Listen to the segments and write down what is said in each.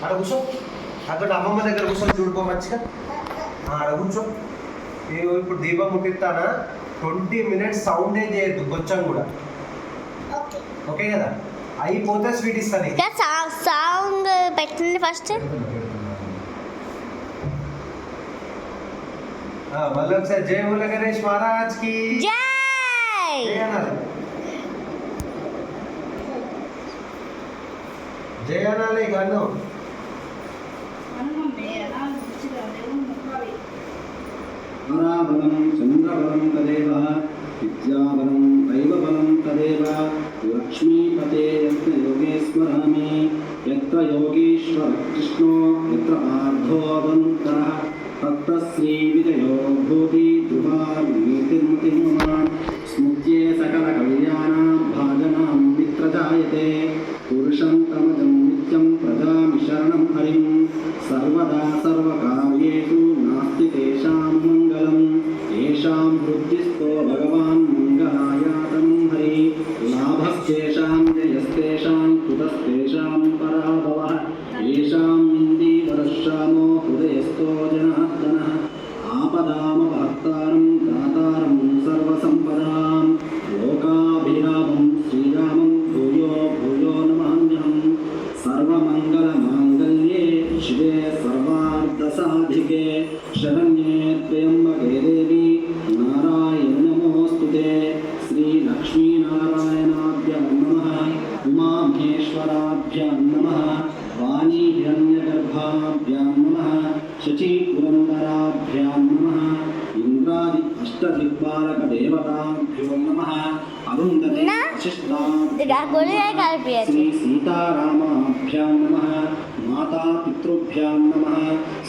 అక్కడ కూర్చో, అక్కడ అమ్మమ్మ దగ్గర కూర్చొని చూడుకో మంచిగా. అక్కడ కూర్చో. నేను ఇప్పుడు దీపం ముట్టిస్తానా, 20 minutes సౌండ్ ఏం చేయొద్దు కొంచెం కూడా, ఓకే కదా? అయిపోతే స్వీట్ ఇస్తాను. సౌండ్ పెట్టండి ఫస్ట్. మళ్ళీ ఒకసారి జై బోల గణేష్ మహారాజ్ కి జై అనాలి. జై అనాలి. గన్ను బలం చంద్రబలం తదేవ, విద్యాబలం దైవబలం తదేవ, లక్ష్మీపతే యత్ర యోగేశ్వరామి, యత్ర యోగీశ్వర కృష్ణో యత్ర పార్థోऽవంతరః తత్ర శ్రీ విజయో భూతి ధ్రువార్నీతిర్మతిర్మమ, స్మృత్యే సకల కళ్యాణాం భాజనాం మిత్రజాయతే, పురుషం తమజం నిత్యం ప్రజామి శరణం హరిం, సర్వదా సర్వకార్యేషు నాస్తి తేషాం మంగళం, ఏషాం వృద్ధిస్తో భగవాన్ మంగళాయాతనం హరి, లాభస్తేషాం జయస్తేషాం కుతస్తేషాం పరాభవః, ఏషాం ఇందీవరశ్యామో హృదయస్థో జనార్దనః, ఆపదామపహర్తారం దాతారం సర్వసంపదాం, లోకాభిరామం శ్రీరామం భూయో భూయో నమామ్యహం, సర్వమంగళమాంగళ్యే శివే సర్వార్థసాధికే, శరణ్యే త్ర్యంబకే దేవి నారాయణి నమోస్తుతే, శ్రీ లక్ష్మీనారాయణాభ్యాం నమః, ఉమామహేశ్వరాభ్యాం నమః, వాణీ హిరణ్యగర్భాభ్యాం నమః, శచీ పురందరాభ్యాం నమః, ఇంద్రాది అష్టదిక్పాలక దేవతాభ్యో నమః, అరుంధతి వశిష్ఠాభ్యాం, శ్రీ సీతారామాభ్యాం నమః, మాతా పితృభ్యాం నమః,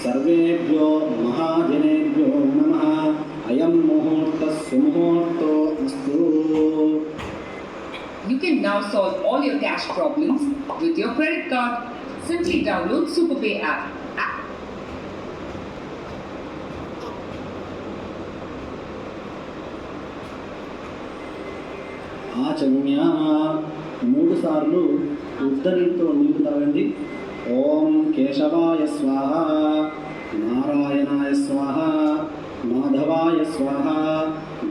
సర్వేభ్యో మహాజనేభ్యో నమః, అయం ముహూర్తః సుముహూర్తో అస్తు. You can now solve all your cash problems with your credit card. Simply download SuperPay app. ఆచమ్య 3 సార్లు ఉద్దరితో నీళ్లు తాగండి. ఓం కేశవాయ స్వాహ, నారాయణాయ స్వాహ, మాధవాయ స్వాహ,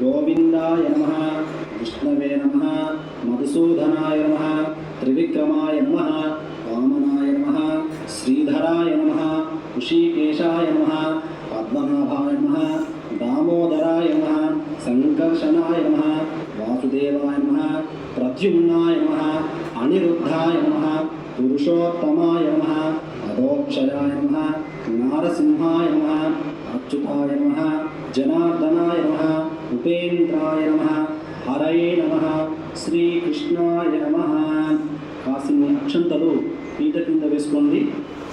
గోవిందాయ నమః, విష్ణవే నమః, మధుసూదనాయ నమః, త్రివిక్రమాయ నమః, వామనాయ నమః, శ్రీధరాయ నమః, ఋషికేశాయ నమః, పద్మనాభాయ నమః, దామోదరాయ నమః, సంకర్షణాయ నమః, వాసుదేవాయ నమః, ప్రద్యుమ్నాయ నమః, అనిరుద్ధాయ నమః, పురుషోత్తమాయ నమః, అదోక్షయాయ నమః, నారసింహాయ నమః, అచ్యుతాయ నమః, జనార్దనాయ నమః, ఉపేంద్రాయ నమః, హరయే నమః, శ్రీకృష్ణాయ నమః. కాసిని అక్షంతలు పీట కింద వేసుకోండి.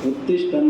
ఉత్తిష్టం